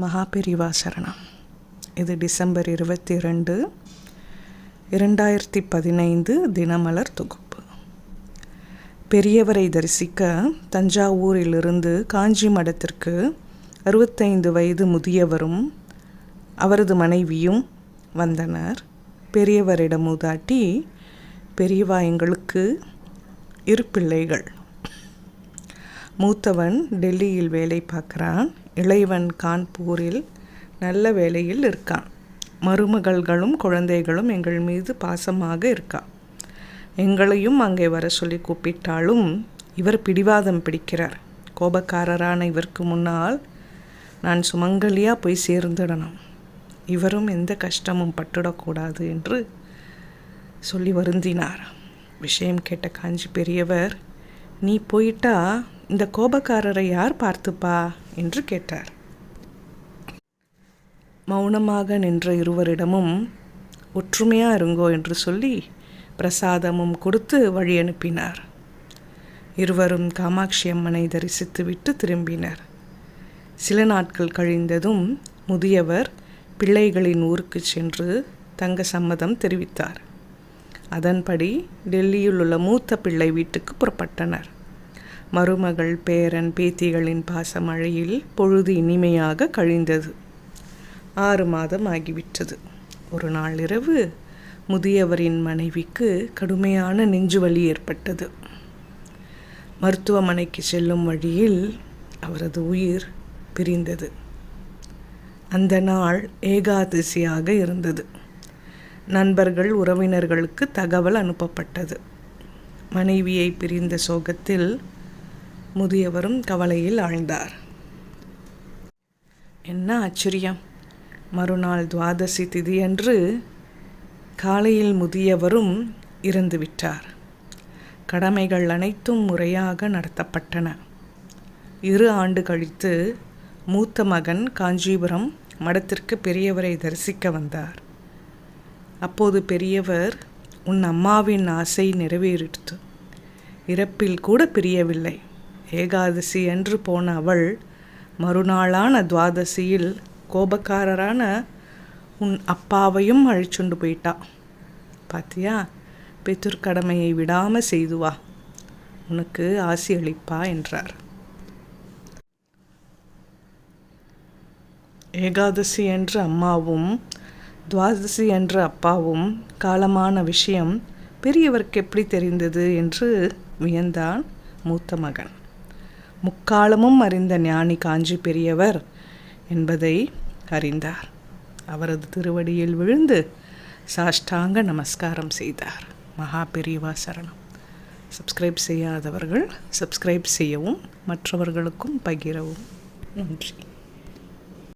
மகாபெரிவா சரணம். இது டிசம்பர் 22, 2015 தினமலர் தொகுப்பு. பெரியவரை தரிசிக்க தஞ்சாவூரிலிருந்து காஞ்சி மடத்திற்கு 65 வயது முதியவரும் அவரது மனைவியும் வந்தனர். பெரியவரிடம் மூதாட்டி, பெரியவா, எங்களுக்கு 2 பிள்ளைகள். மூத்தவன் டெல்லியில் வேலை பார்க்குறான், இளையவன் கான்பூரில் நல்ல வேலையில் இருக்கான். மருமகள்களும் குழந்தைகளும் எங்கள் மீது பாசமாக இருக்கா. எங்களையும் அங்கே வர சொல்லி கூப்பிட்டாலும் இவர் பிடிவாதம் பிடிக்கிறார். கோபக்காரரான இவருக்கு முன்னால் நான் சுமங்கலியாக போய் சேர்ந்துடணும், இவரும் எந்த கஷ்டமும் பட்டுடக்கூடாது என்று சொல்லி வருந்தினார். விஷயம் கேட்ட காஞ்சி பெரியவர், நீ போயிட்டா இந்த கோபக்காரரை யார் பார்த்துப்பா என்று கேட்டார். மௌனமாக நின்ற இருவரிடமும் ஒற்றுமையாக இருங்கோ என்று சொல்லி பிரசாதமும் கொடுத்து வழி அனுப்பினார். இருவரும் காமாட்சி அம்மனை தரிசித்துவிட்டு திரும்பினர். சில நாட்கள் கழிந்ததும் முதியவர் பிள்ளைகளின் ஊருக்கு சென்று தங்க சம்மதம் தெரிவித்தார். அதன்படி டெல்லியில் உள்ள மூத்த பிள்ளை வீட்டுக்கு புறப்பட்டனர். மருமகள், பேரன், பேத்திகளின் பாசமழையில் பொழுது இனிமையாக கழிந்தது. 6 மாதம் ஆகிவிட்டது. ஒரு நாள் இரவு முதியவரின் மனைவிக்கு கடுமையான நெஞ்சுவலி ஏற்பட்டது. மருத்துவமனைக்கு செல்லும் வழியில் அவரது உயிர் பிரிந்தது. அந்த நாள் ஏகாதசியாக இருந்தது. நண்பர்கள், உறவினர்களுக்கு தகவல் அனுப்பப்பட்டது. மனைவியை பிரிந்த சோகத்தில் முதியவரும் கவலையில் ஆழ்ந்தார். என்ன ஆச்சரியம்! மறுநாள் துவாதசி திதியன்று காலையில் முதியவரும் இறந்துவிட்டார். கடமைகள் அனைத்தும் முறையாக நடத்தப்பட்டன. 2 ஆண்டு கழித்து மூத்த மகன் காஞ்சிபுரம் மடத்திற்கு பெரியவரை தரிசிக்க வந்தார். அப்போது பெரியவர், உன் அம்மாவின் ஆசை நிறைவேறிற்று, இறப்பில் கூட பிரியவில்லை. ஏகாதசி அன்று போன அவள் மறுநாளான துவாதசியில் கோபக்காரரான உன் அப்பாவையும் அழைச்சுண்டு போயிட்டா. பாத்தியா, பெற்றோர் கடமையை விடாமல் செய்து வா, உனக்கு ஆசி அளிப்பா என்றார். ஏகாதசி என்று அம்மாவும் துவாதசி என்று அப்பாவும் காலமான விஷயம் பெரியவருக்கு எப்படி தெரிந்தது என்று வியந்தான் மூத்த மகன். முக்காலமும் அறிந்த ஞானி காஞ்சி பெரியவர் என்பதை அறிந்தார். அவரது திருவடியில் விழுந்து சாஷ்டாங்க நமஸ்காரம் செய்தார். மகாபெரிவா சரணம். சப்ஸ்கிரைப் செய்யாதவர்கள் சப்ஸ்கிரைப் செய்யவும், மற்றவர்களுக்கும் பகிரவும். நன்றி.